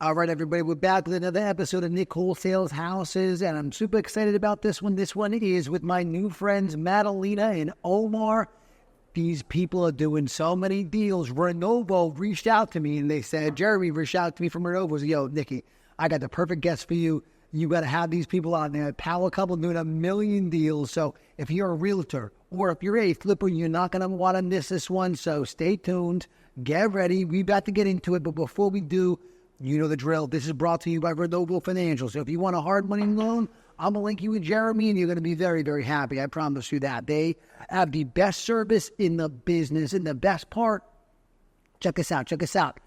All right, everybody, we're back with another episode of Nick Wholesales Houses, and I'm super excited about this one. This one is with my new friends, Madalina and Omar. These people are doing so many deals. Renovo reached out to me, and they said, Jeremy reached out to me from Renovo. Said, yo, Nicky, I got the perfect guest for you. You got to have these people on there. Power couple doing 1 million deals. So if you're a realtor or if you're a flipper, you're not going to want to miss this one. So stay tuned. Get ready. We've got to get into it. But before we do, you know the drill. This is brought to you by Renovo Financial. So if you want a hard money loan, I'm going to link you with Jeremy, and you're going to be very, very happy. I promise you that. They have the best service in the business. And the best part, check this out.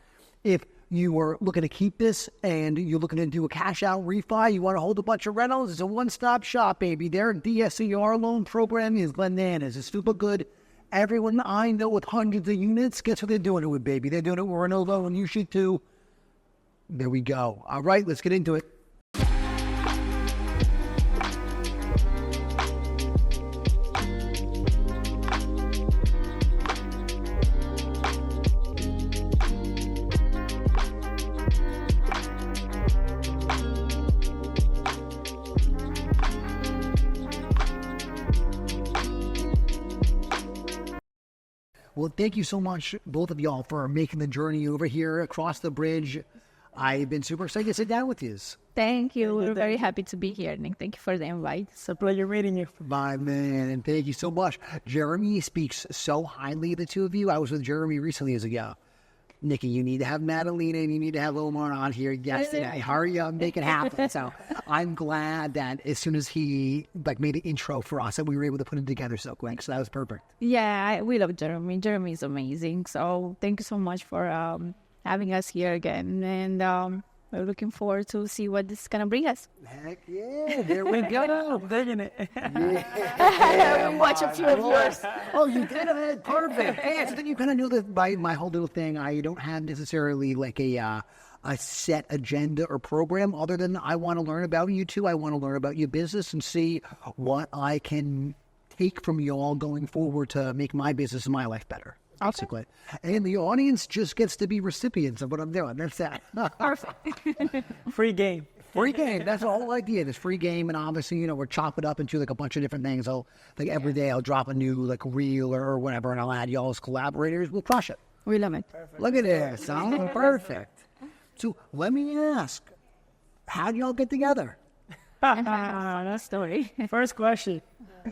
If you are looking to keep this and you're looking to do a cash out refi, you want to hold a bunch of rentals, it's a one-stop shop, baby. Their DSCR loan program is bananas. It's super good. Everyone I know with hundreds of units, guess what they're doing it with, baby? They're doing it with Renovo, and you should too. There we go. All right, let's get into it. Well, thank you so much, both of y'all, for making the journey over here across the bridge. I've been super excited to sit down with you. Thank you. We're very happy to be here, Nick. Thank you for the invite. It's a pleasure meeting you. My man, and thank you so much. Jeremy speaks so highly of the two of you. I was with Jeremy recently as a go, Nikki, you need to have Madalina and you need to have Omar on here yesterday. Hurry up, make it happen. So I'm glad that as soon as he made an intro for us, that we were able to put it together so quick. So that was perfect. Yeah, we love Jeremy. Jeremy is amazing. So thank you so much for having us here again. And we're looking forward to see what this is going to bring us. Heck yeah, there we go. I'm digging it. Yeah. Watch a few of yours. Oh, you did it. Perfect. Yeah, so then you kind of know that by my whole little thing, I don't have necessarily like a set agenda or program other than I want to learn about you two. I want to learn about your business and see what I can take from you all going forward to make my business and my life better. Basically. And the audience just gets to be recipients of what I'm doing. That's that. Perfect. Free game. Free game. That's the whole idea. This free game, and obviously, we're chopping up into a bunch of different things. Every day I'll drop a new reel or whatever, and I'll add y'all as collaborators. We'll crush it. We love it. Perfect. Look at this. Huh? Perfect. So let me ask, how do y'all get together? That story. First question.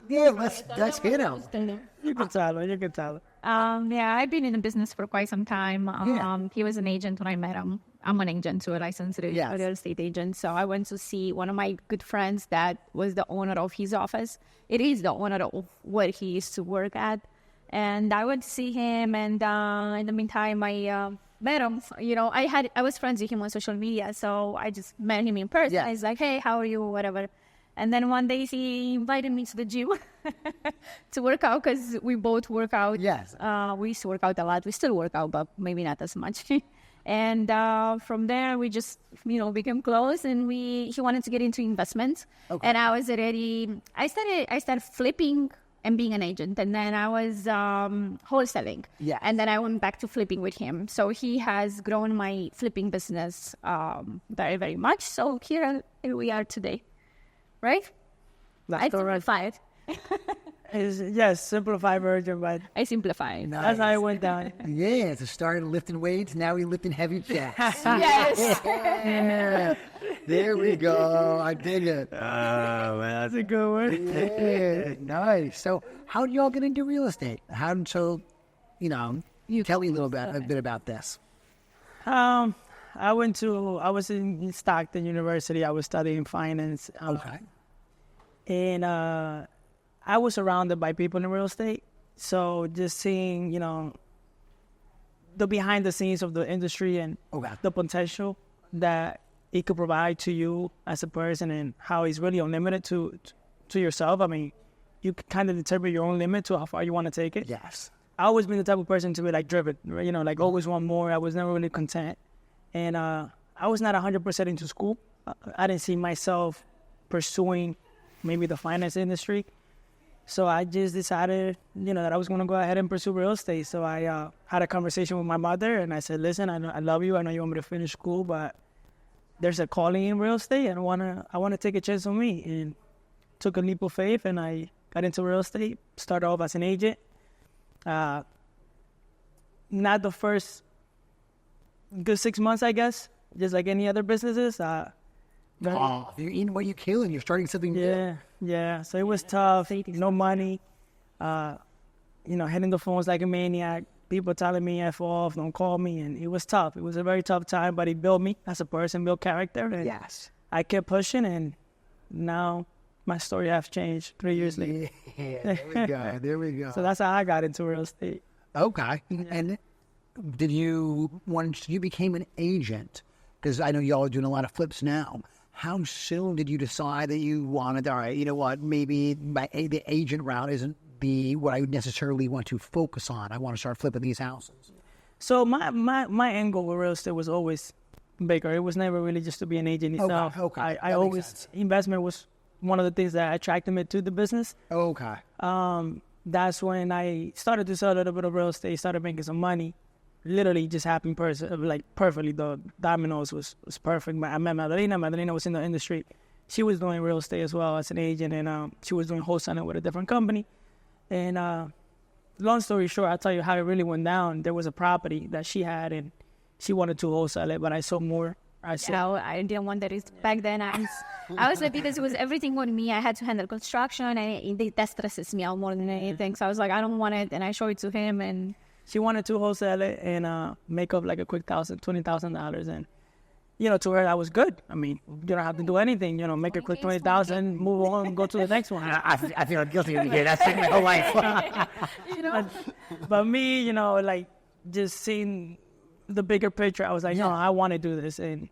Yeah, let's hit them. You can tell her. Yeah, I've been in the business for quite some time. He was an agent when I met him. I'm an agent too, a licensed real estate agent. So I went to see one of my good friends that was the owner of his office. It is the owner of where he used to work at. And I went to see him, and in the meantime, I met him. I was friends with him on social media, so I just met him in person. Yeah. I was like, hey, how are you, whatever. And then one day he invited me to the gym to work out because we both work out. Yes. We used to work out a lot. We still work out, but maybe not as much. And from there, we just, became close. And he wanted to get into investments. Okay. And I was already, I started flipping and being an agent. And then I was wholesaling. Yeah. And then I went back to flipping with him. So he has grown my flipping business very, very much. So here we are today. Right? That's simplified. Yes, simplified version, but I simplified. Nice. That's how it went down. Yeah, it's a start lifting weights. Now we're lifting heavy checks. Yes. Yeah. There we go. I dig it. Oh, man, that's a good one. Yeah, nice. So how do y'all get into real estate? You tell me a bit about this. I was in Stockton University. I was studying finance. Okay. And I was surrounded by people in real estate. So just seeing, the behind the scenes of the industry and the potential that it could provide to you as a person and how it's really unlimited to yourself. I mean, you can kind of determine your own limit to how far you want to take it. Yes. I always been the type of person to be driven, always want more. I was never really content. And I was not 100% into school. I didn't see myself pursuing maybe the finance industry. So I just decided, that I was going to go ahead and pursue real estate. So I had a conversation with my mother, and I said, listen, I love you. I know you want me to finish school, but there's a calling in real estate, and I wanna take a chance on me, and took a leap of faith, and I got into real estate. Started off as an agent. Not the first good 6 months, I guess, just like any other businesses. You're eating what you kill, and you're starting something new. Yeah. So it was tough. No money. Hitting the phones like a maniac. People telling me F off, don't call me, and it was tough. It was a very tough time, but it built me as a person, built character, and I kept pushing, and now my story has changed 3 years later. Yeah, there we go. So that's how I got into real estate. Okay. And once you became an agent, because I know y'all are doing a lot of flips now, how soon did you decide that you wanted, all right, you know what, maybe the agent route isn't what I would necessarily want to focus on. I want to start flipping these houses. So my end goal with real estate was always bigger. It was never really just to be an agent itself. Okay. I always, investment was one of the things that attracted me to the business. Okay. That's when I started to sell a little bit of real estate, started making some money. Literally just happened perfectly. The dominoes was perfect. I met Madalina. Madalina was in the industry. She was doing real estate as well as an agent, and she was doing wholesaling with a different company. And long story short, I'll tell you how it really went down. There was a property that she had, and she wanted to wholesale it, but I saw more. I didn't want that. Back then, I was like, because it was everything on me. I had to handle construction, and that stresses me out more than anything. So I was like, I don't want it, and I showed it to him, and she wanted to wholesale it and make up like a quick $20,000, and to her that was good. I mean, you don't have to do anything. Make a quick $20,000, move on, go to the next one. I feel guilty of it. That's my whole life. But me, like just seeing the bigger picture, I was like, no, I want to do this, and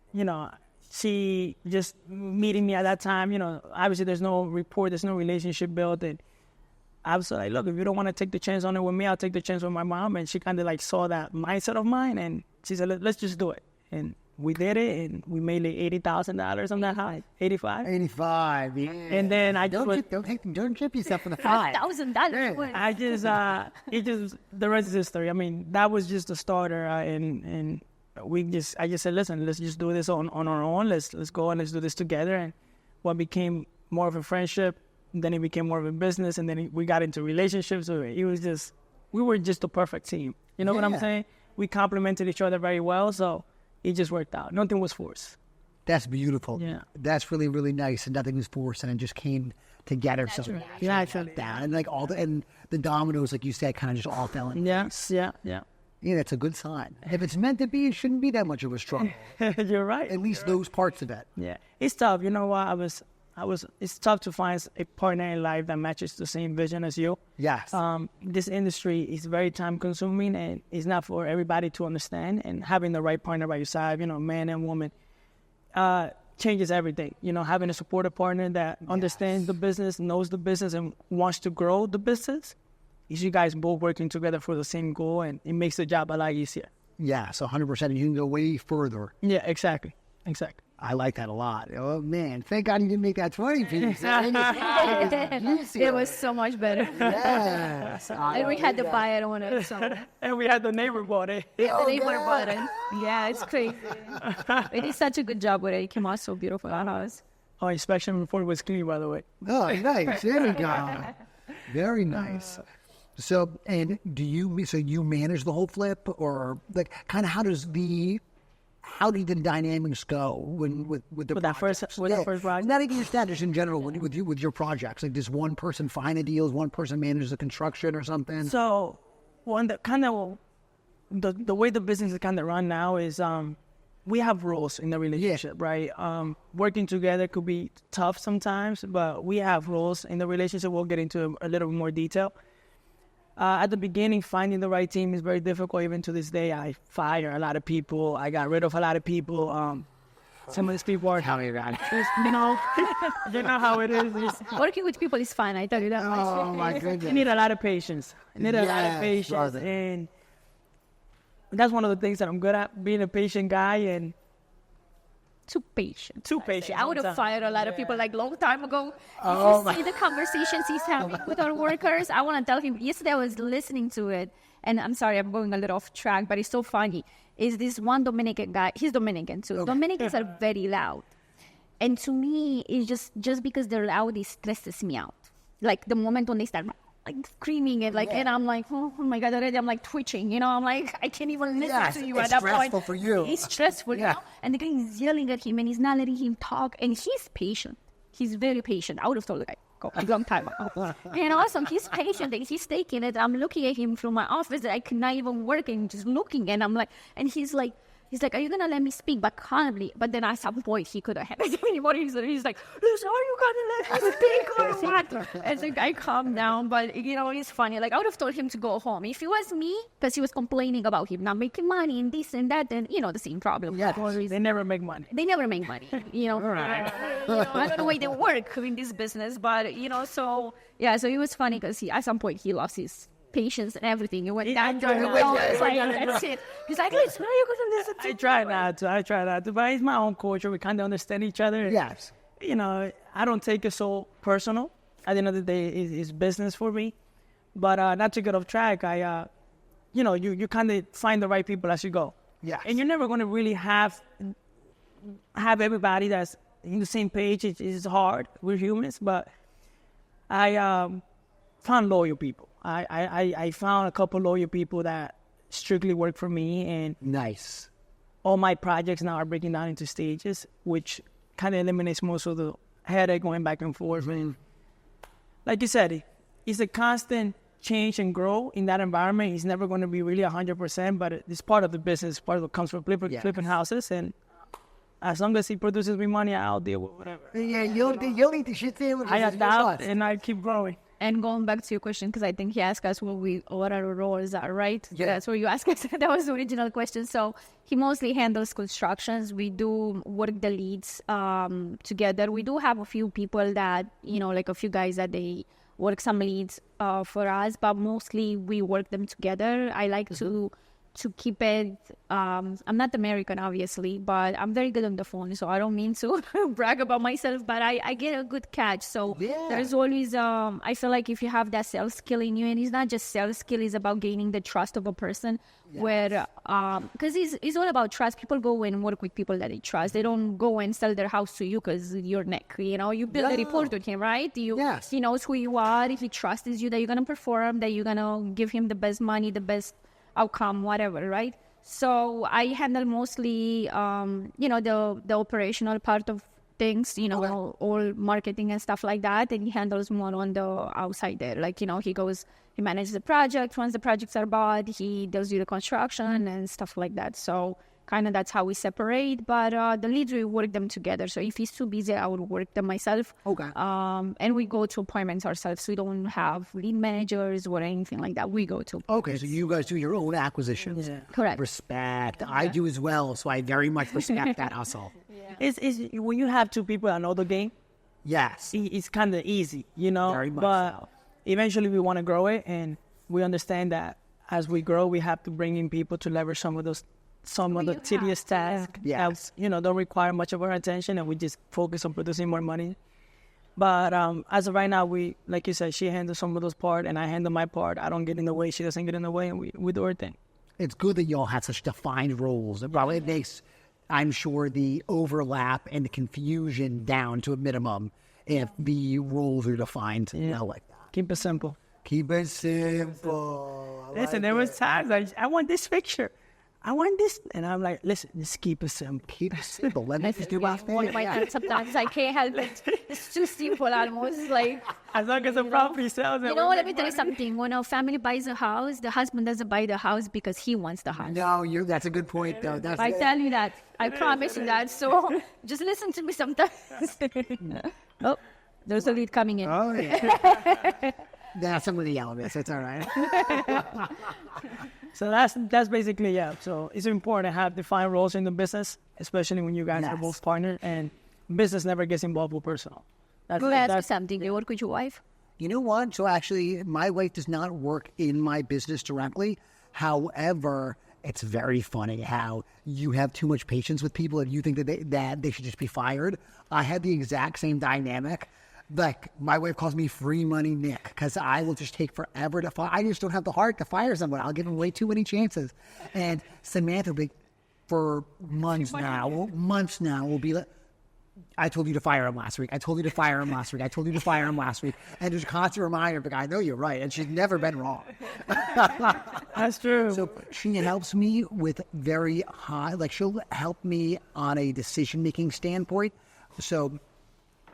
she just meeting me at that time. Obviously there's no rapport, there's no relationship built, and I was like, look, if you don't want to take the chance on it with me, I'll take the chance with my mom. And she kind of like saw that mindset of mine, and she said, let's just do it. And we did it, and we made like $80,000 on that house. 85, yeah. And then I just don't trip yourself for the $5,000. The rest is history. I mean, that was just the starter, and I just said, listen, let's just do this on our own. Let's go and let's do this together. And what became more of a friendship, then it became more of a business, and then we got into relationships. So we were just the perfect team. You know what I'm saying? We complemented each other very well, so it just worked out. Nothing was forced. That's beautiful. Yeah. That's really, really nice, and nothing was forced, and it just came together. Naturally. And like the dominoes, like you said, kind of just all fell in place. Yeah. Yeah, that's a good sign. If it's meant to be, it shouldn't be that much of a struggle. You're right. At least those parts of it. Yeah, it's tough. You know what? It's tough to find a partner in life that matches the same vision as you. Yes. This industry is very time consuming, and it's not for everybody to understand. And having the right partner by your side, man and woman, changes everything. Having a supportive partner that understands the business, knows the business, and wants to grow the business, is you guys both working together for the same goal, and it makes the job a lot easier. Yeah, so 100%, you can go way further. Yeah, exactly. I like that a lot. Oh, man. Thank God you didn't make that 20 piece. It was so much better. Yes. And we had the buyer on it. So. And we had the neighbor bought it. The neighbor bought it. Yeah, it's crazy. We did such a good job with it. It came out so beautiful, our house. Oh, inspection report was clean, by the way. Oh, nice. There we go. Very nice. So, and you manage the whole flip, or like kind of how do the dynamics go with the first project? Not even just that, just in general with your projects. Like, does one person find the deals, one person manages the construction or something? So, the way the business is kind of run now is we have roles in the relationship, right? Working together could be tough sometimes, but we have roles in the relationship. We'll get into a little bit more detail. At the beginning, finding the right team is very difficult. Even to this day, I fire a lot of people. I got rid of a lot of people. Some of these people are... Tell me about it. You know how it is. Working with people is fun, I tell you that. Oh, my goodness. You need a lot of patience. And that's one of the things that I'm good at, being a patient guy and... Too patient. I would have sometimes. fired a lot of people like long time ago. If you see the conversations he's having with our workers, I want to tell him, yesterday I was listening to it, And I'm sorry, I'm going a little off track, but it's so funny. Is this one Dominican guy, he's Dominican too. Okay. Dominicans are very loud. And to me, it's just because they're loud, it stresses me out. Like the moment when they start like screaming and and I'm like, oh my God, already I'm like twitching, you know, I'm like, I can't even listen to you at that point. It's stressful for you. It's stressful, you know? And the guy is yelling at him and he's not letting him talk, and he's patient. He's very patient. I would have told the guy, go a long time ago. And also, he's patient and he's taking it. I'm looking at him from my office that I could not even work and just looking, and I'm like, and he's like, are you going to let me speak? But calmly. But then at some point, he couldn't handle it anymore. He's like, listen, are you going to let me speak or what? And the guy calmed down. But, you know, it's funny. Like, I would have told him to go home. If it was me, because he was complaining about him not making money and this and that, then, you know, the same problem. Yeah, they never make money. They never make money, you know. Right. You know, I don't know why they work in this business. But, you know, so it was funny because at some point, he lost his patience and everything. It went down. That's it. He's like, listen, are you going to listen to I try not to, but it's my own culture. We kind of understand each other. Yes. You know, I don't take it so personal. At the end of the day, it's business for me. But not to get off track, you kind of find the right people as you go. Yeah. And you're never going to really have everybody that's in the same page. It's hard. We're humans, but I found loyal people. I found a couple loyal people that strictly work for me, and nice. All my projects now are breaking down into stages, which kind of eliminates most of the headache going back and forth. And like you said, it's a constant change and grow in that environment. It's never going to be really 100%, but it's part of the business, part of what comes from flipping houses. And as long as he produces me money, I'll deal with whatever. Yeah, you'll eat the shit sandwiches. I adapt and I keep growing. And going back to your question, because I think he asked us what our roles are, right? Yeah. That's what you asked us. That was the original question. So he mostly handles constructions. We do work the leads together. We do have a few people that, you know, like a few guys that they work some leads for us, but mostly we work them together. I like to keep it, I'm not American, obviously, but I'm very good on the phone, so I don't mean to brag about myself, but I get a good catch. So there's always, I feel like if you have that sales skill in you, and it's not just sales skill, it's about gaining the trust of a person, where, because it's all about trust. People go and work with people that they trust. They don't go and sell their house to you because you're Nick, you know, you build a report with him, right? He knows who you are. If he trusts you, that you're going to perform, that you're going to give him the best money, the best outcome, whatever, right? So I handle mostly, the operational part of things, all marketing and stuff like that. And he handles more on the outside there. Like, he manages the project. Once the projects are bought, he does the construction and stuff like that. So kind of that's how we separate. But the leads, we work them together. So if he's too busy, I would work them myself. Okay. And we go to appointments ourselves. We don't have lead managers or anything like that. We go to appointments. Okay, so you guys do your own acquisitions. Yeah. Correct. Respect. Yeah. I do as well, so I very much respect that hustle. It's when you have two people that know the game. Yes. It's kind of easy, Very much so. Eventually we want to grow it, and we understand that as we grow, we have to bring in people to leverage some of the tedious tasks that, don't require much of our attention, and we just focus on producing more money. But as of right now, we, like you said, she handles some of those parts, and I handle my part. I don't get in the way. She doesn't get in the way, and we do our thing. It's good that y'all have such defined roles. It probably makes, I'm sure, the overlap and the confusion down to a minimum if the roles are defined. I like that. Keep it simple. Keep it simple. Listen, there was times I want this picture. I want this. And I'm like, listen, just keep it simple. Keep it simple. Let me just do my thing. Sometimes I can't help it. It's too simple almost. Like, as long as the property sells. Let me tell you something. When a family buys a house, the husband doesn't buy the house because he wants the house. No, that's a good point, though. I tell you that. I promise you that. So just listen to me sometimes. Oh, there's a lead coming in. Oh, yeah. That's some of the elements. It's all right. So that's basically, So it's important to have defined roles in the business, especially when you guys are both partners, and business never gets involved with personal. That's something. Do you work with your wife? You know what? So actually, my wife does not work in my business directly. However, it's very funny how you have too much patience with people and you think that they should just be fired. I had the exact same dynamic. Like, my wife calls me free money Nick because I will just take forever to fire. I just don't have the heart to fire someone. I'll give them way too many chances. And Samantha will be, for months now, will be like, I told you to fire him last week. I told you to fire him last week. I told you to fire him last week. And there's a constant reminder, but I know you're right. And she's never been wrong. That's true. So she helps me with very high, like she'll help me on a decision-making standpoint. So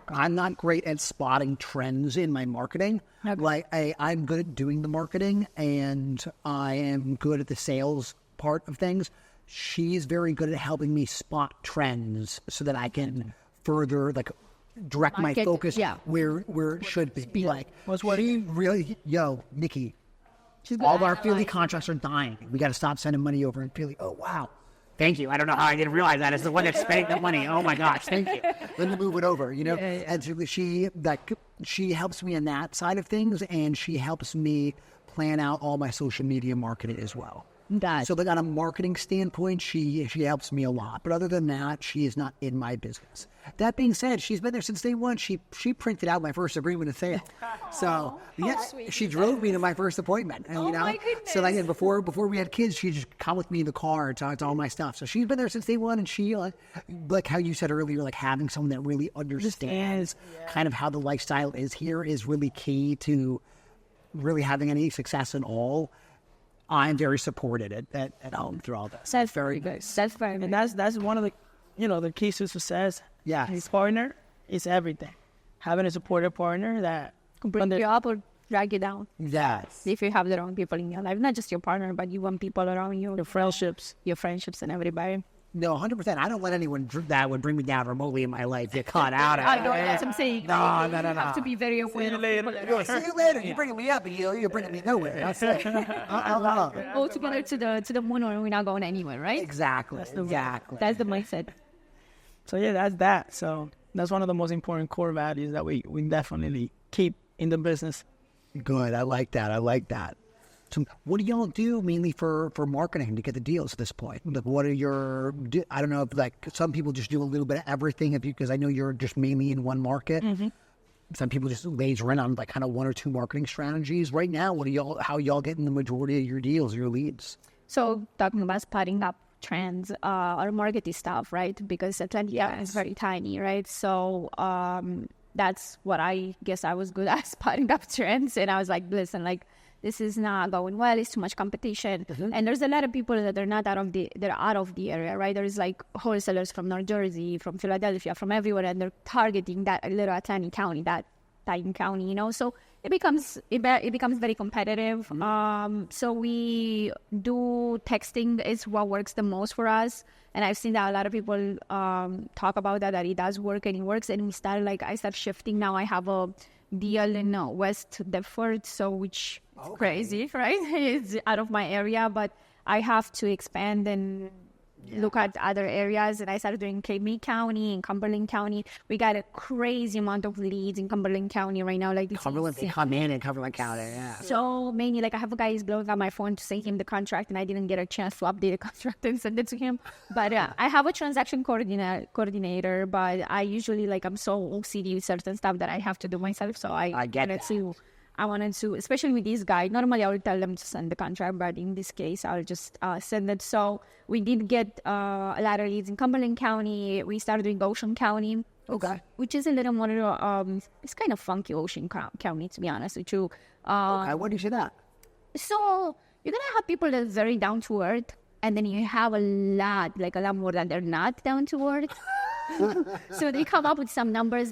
I'm not great at spotting trends in my marketing. Okay. Like I'm good at doing the marketing and I am good at the sales part of things. She's very good at helping me spot trends so that I can further like direct my focus where it should be. Like, she really, Nikki, all of our Philly contracts are dying. We got to stop sending money over in Philly. Oh, wow. Thank you. I don't know how I didn't realize that. It's the one that's spending the money. Oh my gosh, thank you. Let me move it over, you know? Yeah. And so she helps me in that side of things, and she helps me plan out all my social media marketing as well. So like on a marketing standpoint, she helps me a lot. But other than that, she is not in my business. That being said, she's been there since day one. She printed out my first agreement of sale. So she drove me to my first appointment. And, you know, my goodness. So like before we had kids, she just come with me in the car and talk to all my stuff. So she's been there since day one, and she like how you said earlier, like having someone that really understands kind of how the lifestyle is here is really key to really having any success at all. I'm very supported at home through all this. That's very good. That's very good. And that's one of the, the keys to success. Yeah. His partner is everything. Having a supportive partner that can bring you up or drag you down. Yes. If you have the wrong people in your life, not just your partner, but you want people around you. Your friendships and everybody. No, 100%. I don't let anyone that would bring me down remotely in my life get caught out. I know, that's what I'm saying. No. You have to be very aware of people. See you later. You're bringing me up, but you're bringing me nowhere. That's it. Go together to the moon, or we're not going anywhere, right? Exactly. That's the mindset. So yeah, that's that. So that's one of the most important core values that we definitely keep in the business. Good. I like that. So what do y'all do mainly for marketing to get the deals at this point? Like, what are I don't know if like some people just do a little bit of everything because I know you're just mainly in one market. Mm-hmm. Some people just laser in on like kind of one or two marketing strategies. Right now, how y'all getting the majority of your deals, your leads? So talking about spotting up trends, our marketing stuff, right? Because Atlanta is very tiny, right? So that's what I guess I was good at, spotting up trends. And I was like, listen, like, this is not going well. It's too much competition. Mm-hmm. And there's a lot of people that are not out of the area, right? There's like wholesalers from New Jersey, from Philadelphia, from everywhere, and they're targeting that little Atlanta County, that tiny county, So it becomes very competitive. Mm-hmm. So we do texting is what works the most for us. And I've seen that a lot of people talk about that it does work and it works. And I start shifting. Now I have a deal in West Deptford, which crazy, right? It's out of my area, but I have to expand and look at other areas. And I started doing Cape County and Cumberland County. We got a crazy amount of leads in Cumberland County right now. Like Cumberland, they come in Cumberland County, yeah. So many, like I have a guy who's blowing up my phone to send him the contract, and I didn't get a chance to update the contract and send it to him. But I have a transaction coordinator, but I usually I'm so OCD with certain stuff that I have to do myself. So I wanted to, especially with this guy, normally I would tell them to send the contract, but in this case, I'll just send it. So we did get a lot of leads in Cumberland County. We started doing Ocean County, which is a little more, it's kind of funky Ocean County, to be honest with you. What do you say that? So you're going to have people that are very down to earth, and then you have a lot more that they're not down to earth. So they come up with some numbers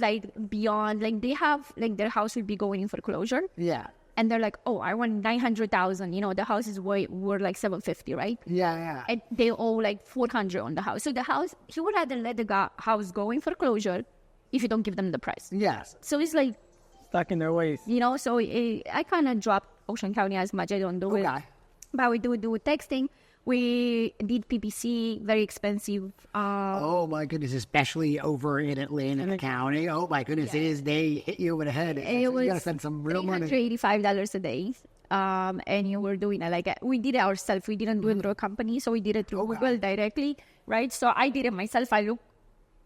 beyond, they have their house will be going in foreclosure. Yeah. And they're like, oh, I want 900,000. The house is worth $750, right? Yeah. And they owe 400 on the house. So the house, he would rather let the house go in foreclosure if you don't give them the price. Yes. So it's stuck in their ways. So I kind of dropped Ocean County as much. I don't do it. But we do texting. We did PPC, very expensive. Oh my goodness, especially over in Atlanta County. Oh my goodness, they hit you over the head. You gotta spend some real money. $85 a day. And you were doing it we did it ourselves. We didn't do it through a company, so we did it through Google directly, right? So I did it myself. I looked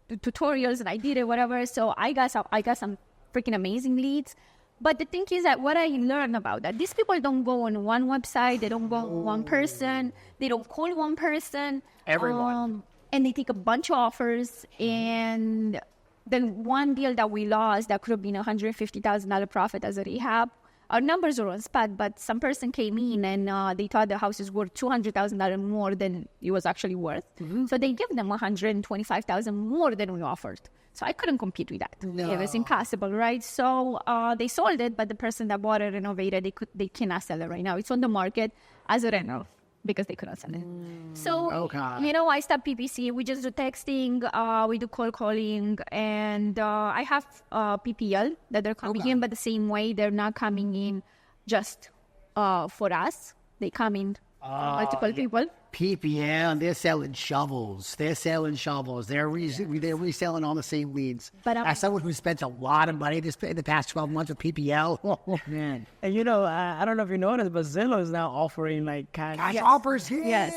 at tutorials and I did it, whatever. So I got some freaking amazing leads. But the thing is that what I learned about that, these people don't go on one website, they don't go on one person, they don't call one person. Everyone. And they take a bunch of offers. And then one deal that we lost that could have been $150,000 profit as a rehab. Our numbers were on spot, but some person came in and they thought the house is worth $200,000 more than it was actually worth. So they give them $125,000 more than we offered. So I couldn't compete with that. No. It was impossible, right? So they sold it, but the person that bought it, renovated, they cannot sell it right now. It's on the market as a rental because they couldn't sell it. So, I stopped PPC. We just do texting. We do cold calling. And I have PPL that they're coming in, but the same way, they're not coming in just for us. They come in multiple people. PPL, they're selling shovels. They're reselling all the same leads. But as someone who spent a lot of money in the past 12 months with PPL, oh man. And I don't know if you noticed, but Zillow is now offering like cash offers here. Yes.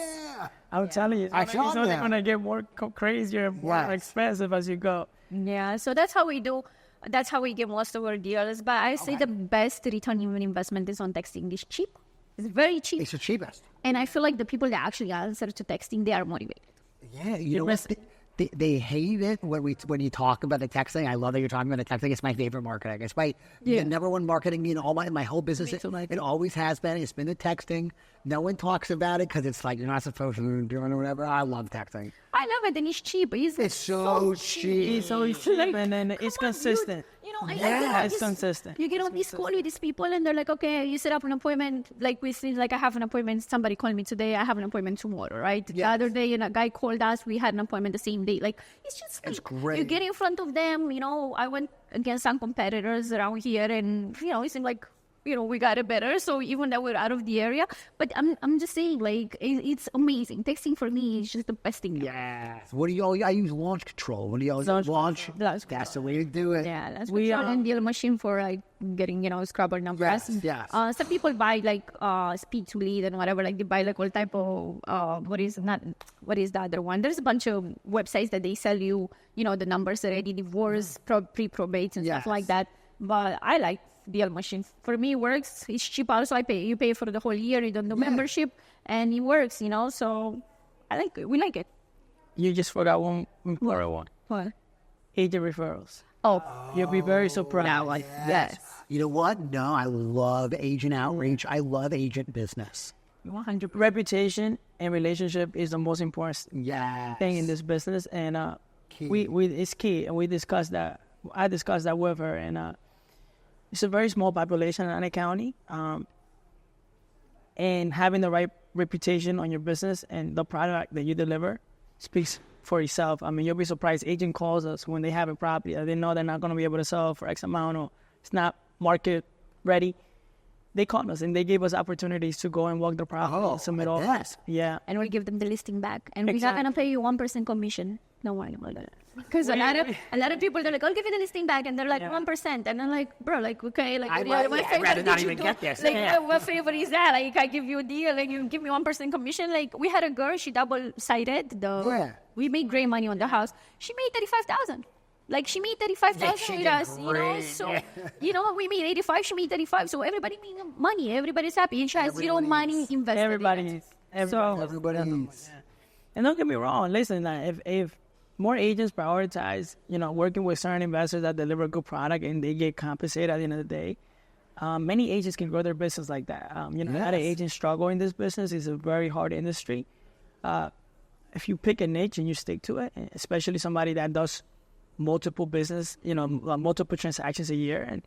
I'm telling you, it's only going to get more crazier, more expensive as you go. Yeah, so that's how we do. That's how we get most of our deals. But I say the best return on investment is on texting. It's cheap. It's very cheap. It's the cheapest. And I feel like the people that actually answer to texting, they are motivated. Yeah, you know what? They hate it when you talk about the texting. I love that you're talking about the texting. It's my favorite marketing. It's my number one marketing in all my whole business. It always has been. It's been the texting. No one talks about it because it's like you're not supposed to be doing or whatever. I love texting. I love it, and it's cheap. It's so cheap. It's so cheap, and then it's consistent. It's consistent. You get on this call with these people, and they're like, okay, you set up an appointment. Like I have an appointment. Somebody called me today. I have an appointment tomorrow, right? The other day, a guy called us. We had an appointment the same day. Like, it's great. You get in front of them. I went against some competitors around here, and it seemed like we got it better. So even that we're out of the area, but I'm just saying, like, it's amazing. Texting for me is just the best thing. Yeah. What do you? I use launch control. What do you launch? That's the way to do it. Yeah, that's we and deal machine for like getting scrubber numbers. Yes. Some people buy like speed to lead and whatever. Like they buy like all type of what is the other one? There's a bunch of websites that they sell you the numbers already, divorce, pre-probate and stuff like that. But I like deal machine. For me, it works. It's cheap. Also, you pay for the whole year. You don't do membership, and it works. So I like it. We like it. You just forgot one important one. What? Agent referrals. Oh, you'll be very surprised. Now, yes. You know what? No, I love agent outreach. I love agent business. 100%. Reputation and relationship is the most important thing in this business, and it's key. And we discussed that. I discussed that with her, and it's a very small population in the county, and having the right reputation on your business and the product that you deliver speaks for itself. I mean, you'll be surprised. Agent calls us when they have a property that they know they're not going to be able to sell for X amount or it's not market ready. They called us and they gave us opportunities to go and walk the property and submit offers. Yeah. And we'll give them the listing back. And we're not going to pay you 1% commission. Don't worry about that. Because a lot of people, they're like, I'll give you the listing back. And they're like, 1%. And I'm like, bro, like, okay. Like, I'd rather not even get this. Like, what favor is that? Like, I give you a deal and you give me 1% commission. Like, we had a girl, she double-sided. We made great money on the house. She made $35,000. Like, she made $35,000 with us, So, we made 85, she made 35. So everybody made money. Everybody's happy. And she has zero money invested. Everybody is. And don't get me wrong. Listen, if more agents prioritize, working with certain investors that deliver a good product and they get compensated at the end of the day, many agents can grow their business like that. A lot of agents struggle in this business. It's a very hard industry. If you pick a niche and you stick to it, especially somebody that does multiple business, multiple transactions a year, and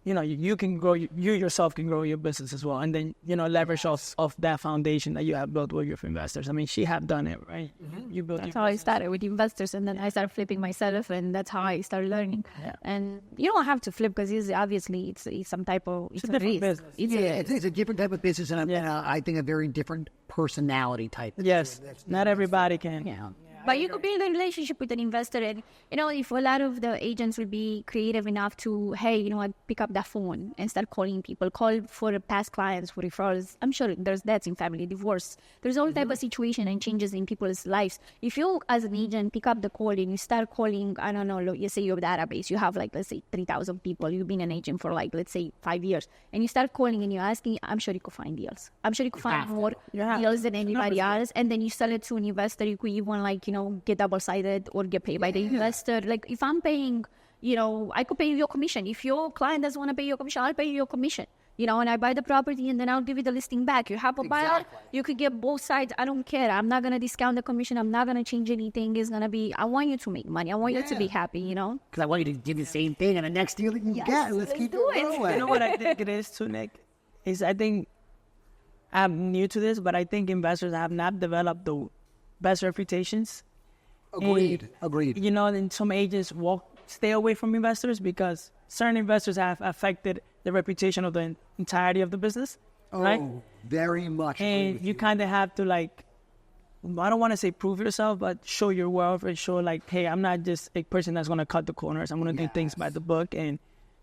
you can grow, you yourself can grow your business as well, and then leverage off that foundation that you have built with your investors. I mean, she have done it, right? Mm-hmm. You built. That's how I started with investors, and then I started flipping myself, and that's how I started learning. Yeah. And you don't have to flip because it's some type of it's a different risk. business. It's a different type of business, and I think a very different personality type. Yes, not everybody can. Yeah. But you could build a relationship with an investor, and if a lot of the agents will be creative enough to, hey, pick up that phone and start calling people, call for past clients, for referrals. I'm sure there's deaths in family, divorce. There's all type of situation and changes in people's lives. If you, as an agent, pick up the call and you start calling, I don't know, you say you have a database, you have let's say 3,000 people, you've been an agent for let's say 5 years, and you start calling and you're asking, I'm sure you could find deals. I'm sure you could find more deals than anybody else. And then you sell it to an investor. You could even get double-sided or get paid by the investor. If I'm paying, I could pay you your commission. If your client doesn't want to pay your commission, I'll pay you your commission. And I buy the property and then I'll give you the listing back. You have a buyer, you could get both sides. I don't care. I'm not going to discount the commission. I'm not going to change anything. It's going to be, I want you to make money. I want you to be happy, Because I want you to give the same thing and the next deal that you get. Let's keep it going. You know what I think it is too, Nick? Is I think I'm new to this, but I think investors have not developed the best reputations. Agreed. And some agents stay away from investors because certain investors have affected the reputation of the entirety of the business. Right? Very much. And you kind of have to I don't want to say prove yourself, but show your worth and show hey, I'm not just a person that's going to cut the corners. I'm going to do things by the book, and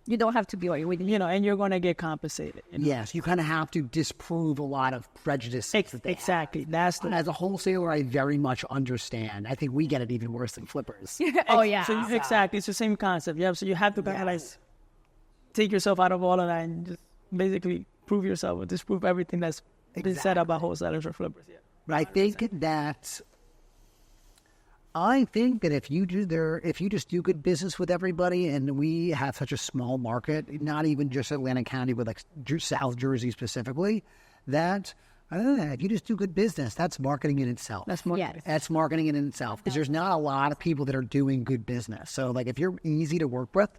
you don't have to be with and you're going to get compensated. Yes, you kind of have to disprove a lot of prejudice. Exactly. That's as a wholesaler, I very much understand. I think we get it even worse than flippers. Exactly. It's the same concept. Yeah. So you have to kind of take yourself out of all of that and just basically prove yourself or disprove everything that's been said about wholesalers or flippers. Yeah. But I think that if you just do good business with everybody, and we have such a small market, not even just Atlanta County, but South Jersey specifically, that I don't know, if you just do good business, that's marketing in itself. That's marketing. That's marketing in itself, because there's not a lot of people that are doing good business. So if you're easy to work with,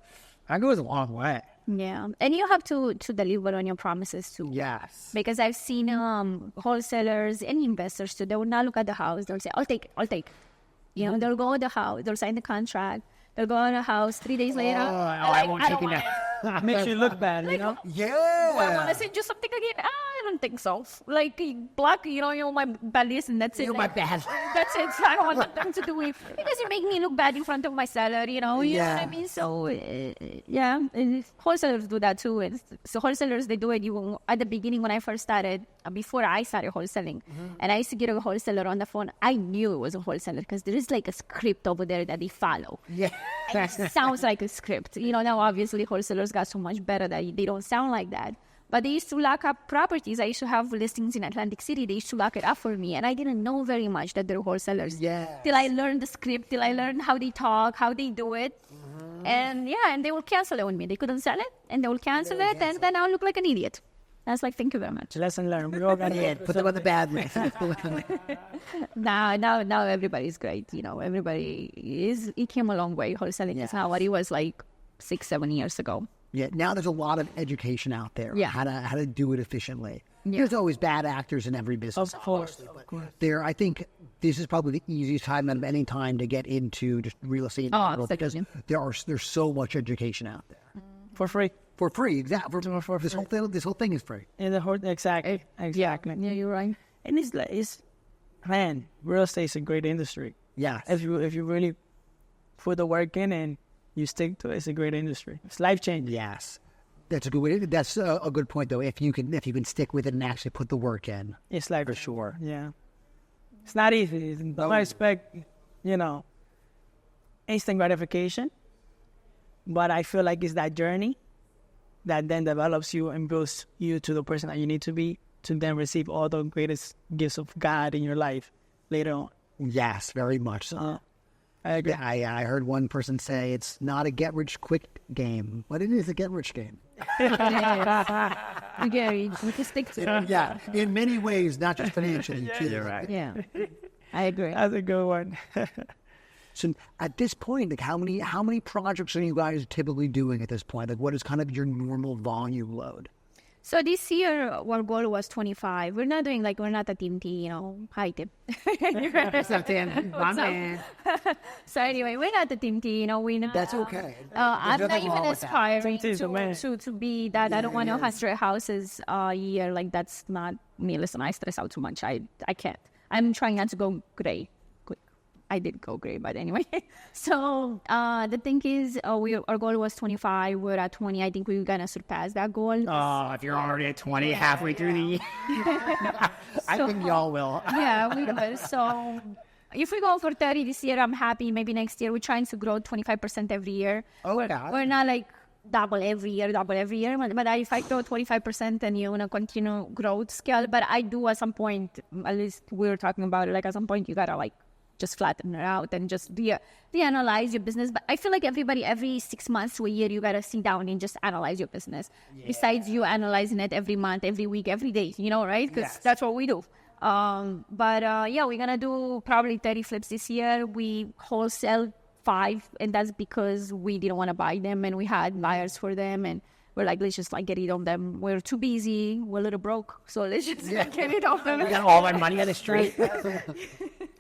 that goes a long way. Yeah, and you have to deliver on your promises too. Yes. Because I've seen wholesalers and investors too. They will not look at the house. They'll say, I'll take it. They'll go to the house. They'll sign the contract. They'll go to the house 3 days later. I won't take it. Makes you look bad, Yeah. I want to send you something again. I don't think so. Block, my bad list, and that's it. You're my bad. That's it. I don't want nothing to do with it. Because you make me look bad in front of my seller, you know what I mean? So, wholesalers do that too. So wholesalers, they do it even at the beginning when I first started, before I started wholesaling. And I used to get a wholesaler on the phone. I knew it was a wholesaler because there is a script over there that they follow. Yeah. It sounds like a script. Now obviously wholesalers got so much better that they don't sound like that. But they used to lock up properties. I used to have listings in Atlantic City. They used to lock it up for me. And I didn't know very much that they're wholesalers. Yeah. Till I learned the script, till I learned how they talk, how they do it. And they will cancel it on me. They couldn't sell it, and they will cancel it, and then I'll look like an idiot. I was like, thank you very much. Lesson learned. We all got it. Put them on the bad list. Now everybody's great. Everybody it came a long way. Wholesaling is not what it was 6-7 years ago. Yeah, now there's a lot of education out there. Yeah. How to do it efficiently. Yeah. There's always bad actors in every business. Of course. I think this is probably the easiest time out of any time to get into just real estate. Because there's so much education out there. For free. For free, exactly. This whole thing is free. Exactly. Yeah, you're right. And real estate is a great industry. Yeah. If you really put the work in and you stick to it, it's a great industry. It's life changing. Yes. That's a good way. That's a good point, though. If you can stick with it and actually put the work in, it's life for sure. Yeah, it's not easy. Don't expect, instant gratification. But I feel like it's that journey that then develops you and builds you to the person that you need to be to then receive all the greatest gifts of God in your life later on. Yes, very much so. I agree. I heard one person say it's not a get-rich-quick game, but it is a get-rich game. Gary, we can stick to it. Yeah, in many ways, not just financially. You're right. Yeah, I agree. That's a good one. So at this point, how many projects are you guys typically doing at this point? What is kind of your normal volume load? So this year, our goal was 25. We're not doing we're not a team T, high tip. What's up, Dan? My man. So anyway, we're not a team T, we're not. That's okay. I'm not even aspiring to to be that. I don't want 100 houses a year. That's not me. Listen, I stress out too much. I can't. I'm trying not to go gray. I did go great, but anyway. So the thing is, our goal was 25. We're at 20. I think we're gonna surpass that goal. Oh, if you're already at 20 halfway through the year, I think y'all will. Yeah, we will. So if we go for 30 this year, I'm happy. Maybe next year we're trying to grow 25% every year. Oh my God. We're not like double every year. But if I grow 25%, then you're gonna continue growth scale. But I do at some point, at least we were talking about it, like at some point you gotta like just flatten it out and just reanalyze your business. But I feel like every 6 months to a year, you gotta sit down and just analyze your business. Yeah. Besides you analyzing it every month, every week, every day, right? Because that's what we do. We're gonna do probably 30 flips this year. We wholesale 5, and that's because we didn't want to buy them, and we had buyers for them, and we're like, let's just like get it on them. We're too busy. We're a little broke, so let's just get it on them. We got all our money on the street.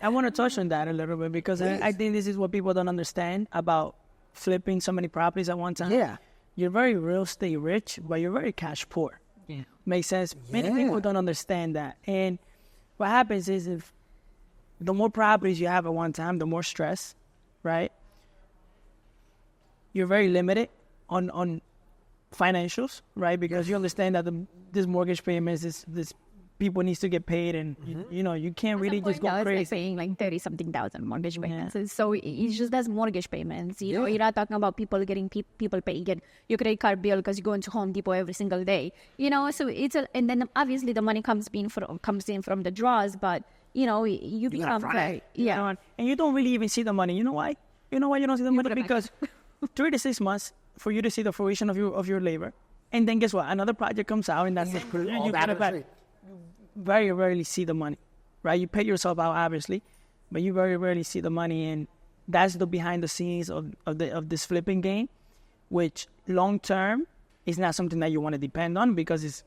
I want to touch on that a little bit because I think this is what people don't understand about flipping so many properties at one time. Yeah, you're very real estate rich, but you're very cash poor. Yeah, makes sense. Many people don't understand that, and what happens is if the more properties you have at one time, the more stress, right? You're very limited on financials, right? Because you understand that this mortgage payments, this people needs to get paid, and you can't really just go crazy. It's like paying like 30-something thousand mortgage payments. Yeah. So it's just that's mortgage payments. You know, you're not talking about people getting people paying your credit card bill because you're going to Home Depot every single day. So and then obviously the money comes in from the draws, but you become and you don't really even see the money. You know why? You know why you don't see the money? Because 3 to 6 months for you to see the fruition of your labor, and then guess what? Another project comes out, and that's it. Very rarely see the money, right? You pay yourself out, obviously, but you very rarely see the money, and that's the behind the scenes of this flipping game, which long term is not something that you want to depend on because it's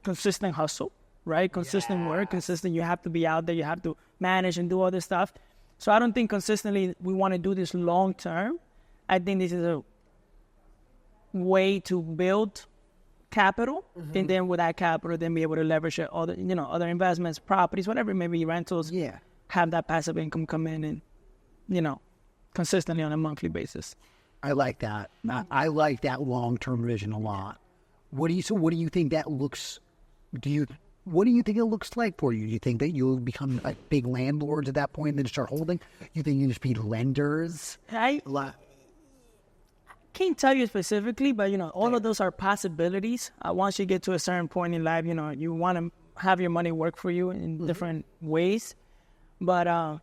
consistent hustle, right? Consistent work, consistent. You have to be out there, you have to manage and do all this stuff. So I don't think consistently we want to do this long term. I think this is a way to build capital, and then with that capital, then be able to leverage other investments, properties, whatever, maybe rentals. Yeah, have that passive income come in, and consistently on a monthly basis. I like that. I like that long-term vision a lot. What do you think that looks? What do you think it looks like for you? Do you think that you'll become like big landlords at that point and then start holding? You think you just be lenders? Can't tell you specifically, but all of those are possibilities. Once you get to a certain point in life, you want to have your money work for you in different ways. But I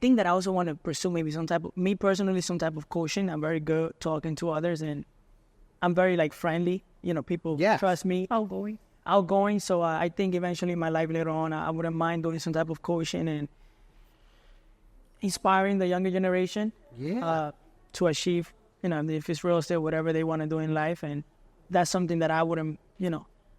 think that I also want to pursue maybe some type of coaching. I'm very good talking to others, and I'm very like friendly. People trust me. Outgoing. So I think eventually in my life later on, I wouldn't mind doing some type of coaching and inspiring the younger generation. Yeah. To achieve, if it's real estate, whatever they want to do in life. And that's something that I wouldn't,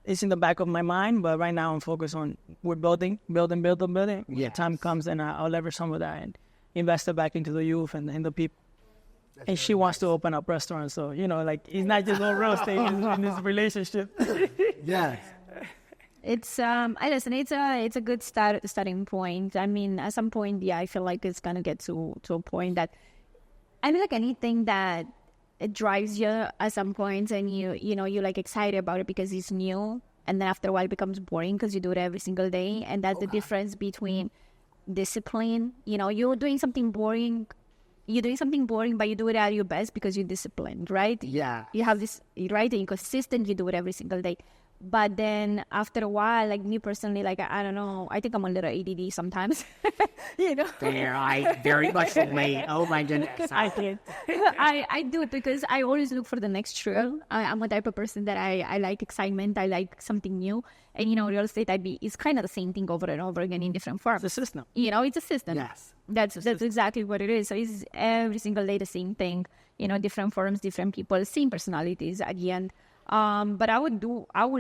it's in the back of my mind, but right now I'm focused on we're building. When time comes, and I'll leverage some of that and invest it back into the youth and the people. That's and she wants to open up restaurants. So, it's not just all real estate in this relationship. Yeah. It's it's a good starting point. I mean, at some point, I feel like it's gonna get to a point that I feel like anything that it drives you at some point, and you're like excited about it because it's new, and then after a while it becomes boring because you do it every single day, and that's the difference between discipline. You're doing something boring, but you do it at your best because you're disciplined, right? Yeah. You have this right, and you're consistent. You do it every single day. But then after a while, like me personally, like I don't know, I think I'm a little ADD sometimes. There, I very much relate. Oh my goodness, I did. I do it because I always look for the next thrill. I'm a type of person that I like excitement. I like something new, and real estate it's kind of the same thing over and over again in different forms. It's a system. It's a system. Yes, that's exactly what it is. So it's every single day the same thing. Different forms, different people, same personalities at the end. But I would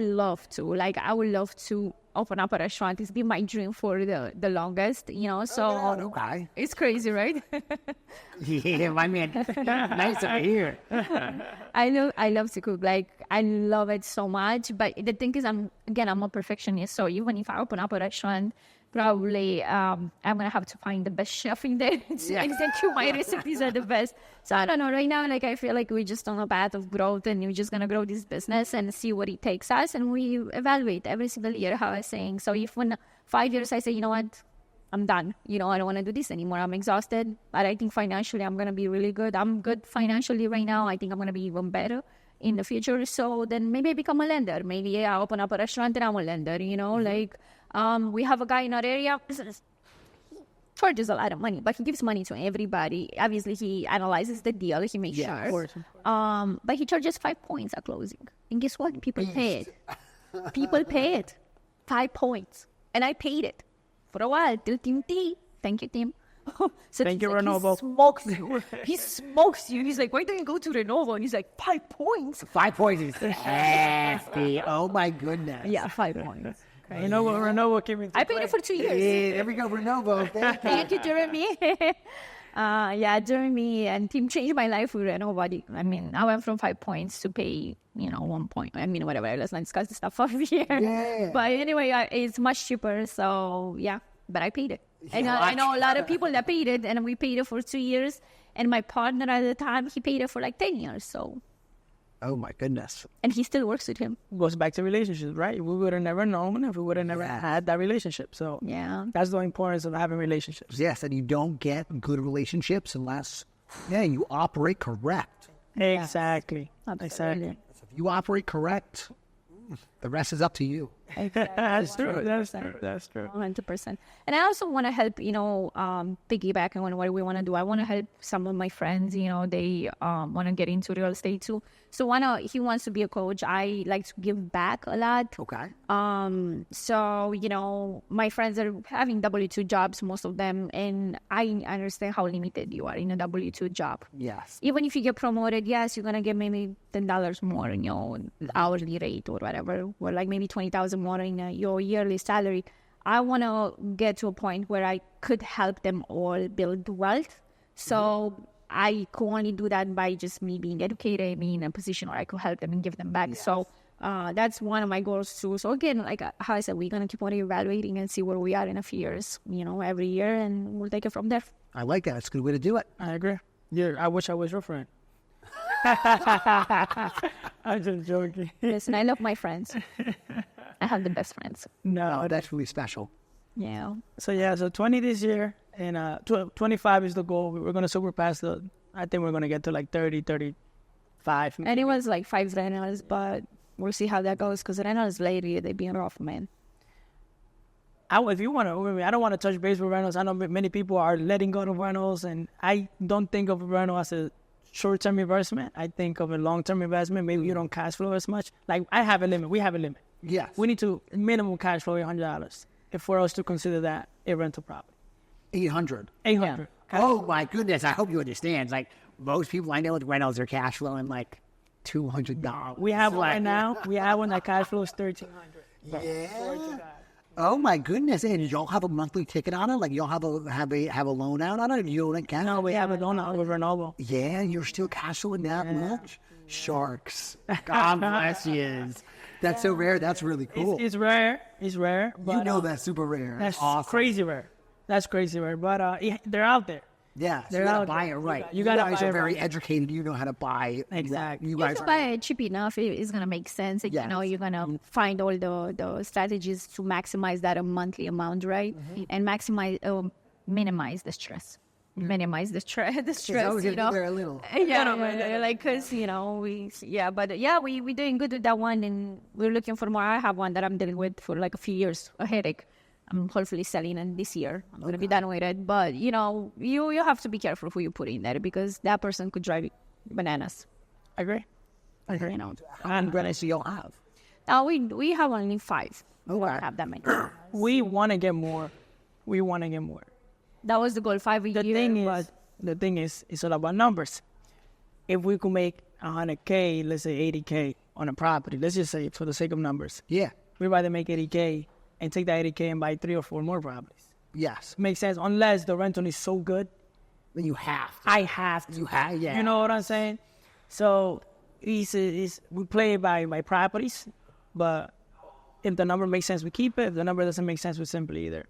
love to open up a restaurant. It's been my dream for the longest, so it's crazy, right? Yeah, I mean, nice to hear. I love to cook. Like, I love it so much, but the thing is, I'm a perfectionist, so even if I open up a restaurant, probably I'm gonna have to find the best chef in there to execute my recipes are the best. So I don't know. Right now, like I feel like we're just on a path of growth, and we're just gonna grow this business and see what it takes us, and we evaluate every single year. How I was saying. So if in 5 years I say, you know what, I'm done. You know, I don't want to do this anymore. I'm exhausted. But I think financially, I'm gonna be really good. I'm good financially right now. I think I'm gonna be even better in the future. So then maybe I become a lender. Maybe I open up a restaurant and I'm a lender, you know, like we have a guy in our area, charges a lot of money, but he gives money to everybody. Obviously, he analyzes the deal. He makes sure. Of course. But he charges 5 points at closing. And guess what? People pay it. People pay it. 5 points. And I paid it for a while till Team T. Thank you, Tim. So Thank you, like, Renovo. He smokes you. He smokes you. He's like, why don't you go to Renovo? And he's like, 5 points. 5 points is hefty. Oh my goodness. Yeah, 5 points. Okay. You know what? Renovo came into I paid it for 2 years. Yeah, there we go, Renovo. Thank you, Jeremy. Jeremy and Tim changed my life with Renovo. I mean, I went from 5 points to pay, 1 point. I mean, whatever. Let's not discuss the stuff over here. Yeah. But anyway, it's much cheaper. So, yeah. But I paid it. And I know a lot of people that paid it, and we paid it for 2 years. And my partner at the time, he paid it for like 10 years. So, oh my goodness. and he still works with him. Goes back to relationships, right? We would have never known if we would have never had that relationship. So Yeah. that's the importance of having relationships. Yes, and you don't get good relationships unless, you operate correct. Exactly. Absolutely. Exactly. If you operate correct, the rest is up to you. That's true. That's true. 100%. And I also want to help, piggyback on what we want to do. I want to help some of my friends, they want to get into real estate too. So he wants to be a coach. I like to give back a lot. Okay. So, my friends are having W-2 jobs, most of them. And I understand how limited you are in a W-2 job. Yes. Even if you get promoted, yes, you're going to get maybe $10 more in your hourly rate or whatever, or like maybe $20,000 more in your yearly salary. I want to get to a point where I could help them all build wealth. So I could only do that by just me being educated, being in a position where I could help them and give them back. Yes. So that's one of my goals too. So again, like how I said, we're going to keep on evaluating and see where we are in a few years, every year, and we'll take it from there. I like that. It's a good way to do it. I agree. Yeah, I wish I was your friend. I'm just joking. Listen, I love my friends. I have the best friends. No, that's really special. Yeah. So 20 this year, and 25 is the goal. We're going to surpass I think we're going to get to like 30, 35. And it was like 5 rentals, but we'll see how that goes, because rentals lately, they've been rough, man. If you want to, I don't want to touch base with rentals. I know many people are letting go of rentals, and I don't think of rental as a short-term investment. I think of a long-term investment. Maybe you don't cash flow as much. Like I have a limit. We have a limit. Yes. We need to minimum cash flow $800 for us to consider that a rental property. 800. 800. Yeah. Oh my goodness! I hope you understand. Like most people I know with rentals are cash flowing like $200. We have one right now. We have one that cash flows $1,300. Yeah. Oh my goodness! And y'all have a monthly ticket on it? Like y'all have a loan out on it? You don't cash? No, we have a loan out with Renovo. Yeah, you're still cash flowing that much? Sharks. God bless you. That's so rare. That's really cool. It's rare. It's rare. But, that's super rare. That's awesome. crazy rare. That's crazy rare. But they're out there. Yeah, so they're you gotta out buy there. it right. You guys are very educated. You know how to buy. Exactly. You If guys you buy it cheap enough, it's going to make sense. Yes. You're going to find all the strategies to maximize that a monthly amount, right? And minimize the stress. Minimize the stress, There a little. We're doing good with that one, and we're looking for more. I have one that I'm dealing with for like a few years, a headache. I'm hopefully selling it this year. I'm going to be done with it. But, you have to be careful who you put in there, because that person could drive you bananas. I agree. And when I see y'all have. Now, we have only 5. We Okay. don't have that many. We want to get more. That was the goal, 5 a year. The thing is, it's all about numbers. If we could make $100K, let's say $80K on a property, let's just say for the sake of numbers. Yeah. We'd rather make $80K and take that $80K and buy 3 or 4 more properties. Yes. Makes sense, unless the rental is so good. Then you have to. I have to. You have, yeah. You know what I'm saying? So we play it by properties, but if the number makes sense, we keep it. If the number doesn't make sense, we simply either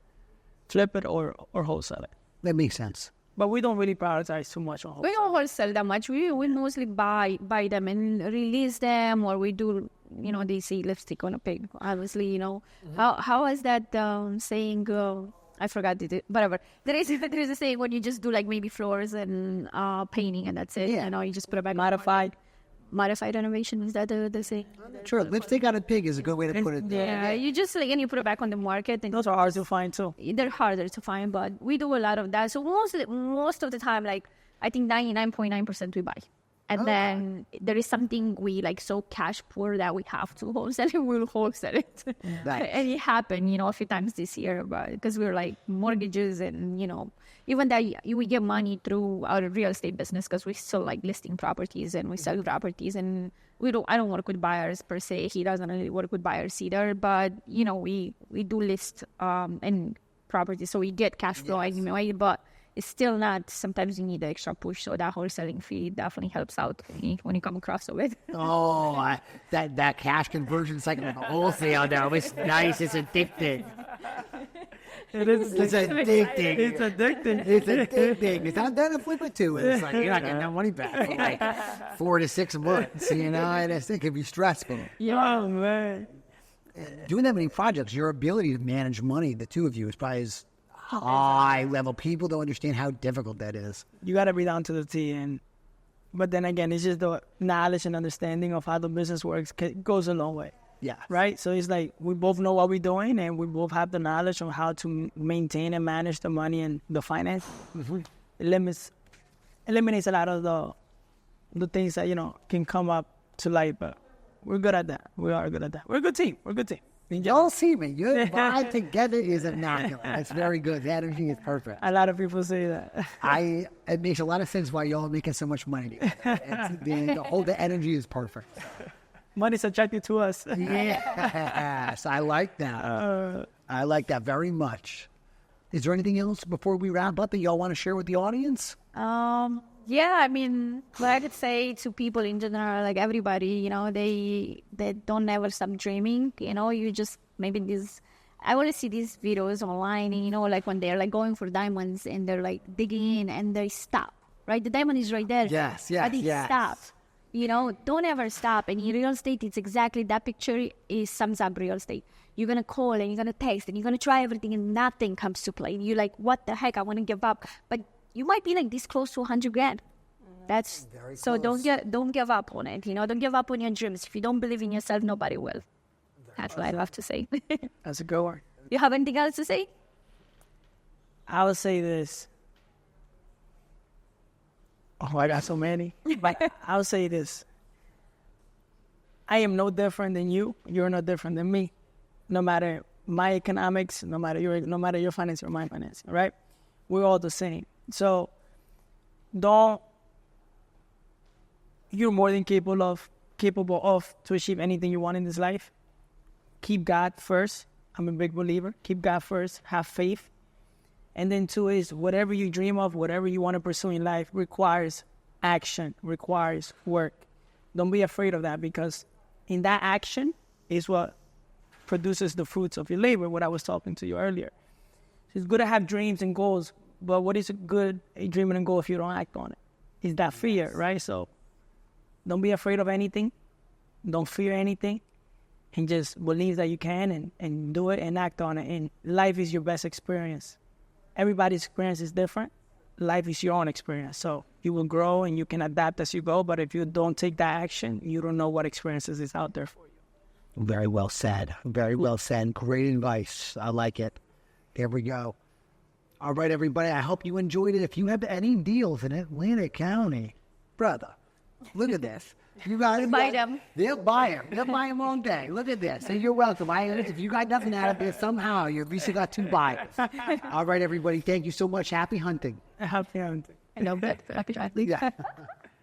flip it or wholesale it. That makes sense. But we don't really prioritize too much on wholesale. We don't wholesale that much. We mostly buy them and release them, or we do, they say lipstick on a pig. Obviously, how is that saying? I forgot it. Whatever. There is a saying when you just do like maybe floors and painting and that's it. Yeah. You just put it back. Modified renovation, is that the saying? Sure, lipstick on a pig is a good way to put it. Yeah, you just and you put it back on the market. And those are hard to find too. They're harder to find, but we do a lot of that. So most of the time, like I think 99.9% we buy. And then there is something we like so cash poor that we have to wholesale it, we'll wholesale it. Nice. And it happened, a few times this year, but because we're like mortgages and, even that we get money through our real estate business because we still like listing properties and we sell properties and I don't work with buyers per se. He doesn't really work with buyers either, but we do list and properties, so we get cash flow anyway, but it's still not, sometimes you need the extra push, so that wholesaling fee definitely helps out when you come across it. Oh, that cash conversion cycle of wholesale now, it's nice, it's addicting. It's addicting. It's addicting. It's addicting. It's not that flip it to it. It's like you're not getting that money back for like 4 to 6 months, and it can be stressful. Yeah. Oh, man. Doing that many projects, your ability to manage money, the two of you, is probably high level. People don't understand how difficult that is. You got to be down to the T, but then again, it's just the knowledge and understanding of how the business works goes a long way. Yeah. Right? So it's like we both know what we're doing and we both have the knowledge on how to maintain and manage the money and the finance. Mm-hmm. Eliminates a lot of the things that, can come up to light, but we're good at that. We are good at that. We're a good team. Y'all see me. Your vibe together is immaculate. It's very good. The energy is perfect. A lot of people say that. It makes a lot of sense why y'all are making so much money together. The energy is perfect. Money's attracted to us. Yes, I like that. I like that very much. Is there anything else before we wrap up that y'all want to share with the audience? Yeah, I mean, what I could say to people in general, like everybody, they don't ever stop dreaming. You just maybe I want to see these videos online, like when they're like going for diamonds and they're like digging in and they stop, right? The diamond is right there. Yes. But they stop. Don't ever stop. And in real estate, it's exactly that picture sums up real estate. You're going to call and you're going to text and you're going to try everything and nothing comes to play. And you're like, what the heck? I want to give up. But you might be like this close to 100 grand. That's very so close. Don't give up on it. Don't give up on your dreams. If you don't believe in yourself, nobody will. That's what I have to say. That's a good one. You have anything else to say? I would say this. Oh, I got so many. But I'll say this. I am no different than you. You're no different than me. No matter my economics, no matter your finance or my finance, right? We're all the same. So you're more than capable of to achieve anything you want in this life. Keep God first. I'm a big believer. Keep God first. Have faith. And then 2 is whatever you dream of, whatever you want to pursue in life requires action, requires work. Don't be afraid of that, because in that action is what produces the fruits of your labor, what I was talking to you earlier. So it's good to have dreams and goals, but what is a dream and a goal if you don't act on it? It's that fear, right? So don't be afraid of anything. Don't fear anything. And just believe that you can and do it and act on it. And life is your best experience. Everybody's experience is different. Life is your own experience. So you will grow and you can adapt as you go. But if you don't take that action, you don't know what experiences is out there for you. Very well said. Very well said. Great advice. I like it. There we go. All right, everybody. I hope you enjoyed it. If you have any deals in Atlantic County, brother, look at this. You got to buy them. They'll buy them. They'll buy them all day. Look at this. So you're welcome. If you got nothing out of this, somehow you at least got 2 buyers. All right, everybody. Thank you so much. Happy hunting. Happy hunting. I know that. Happy hunting. Yeah.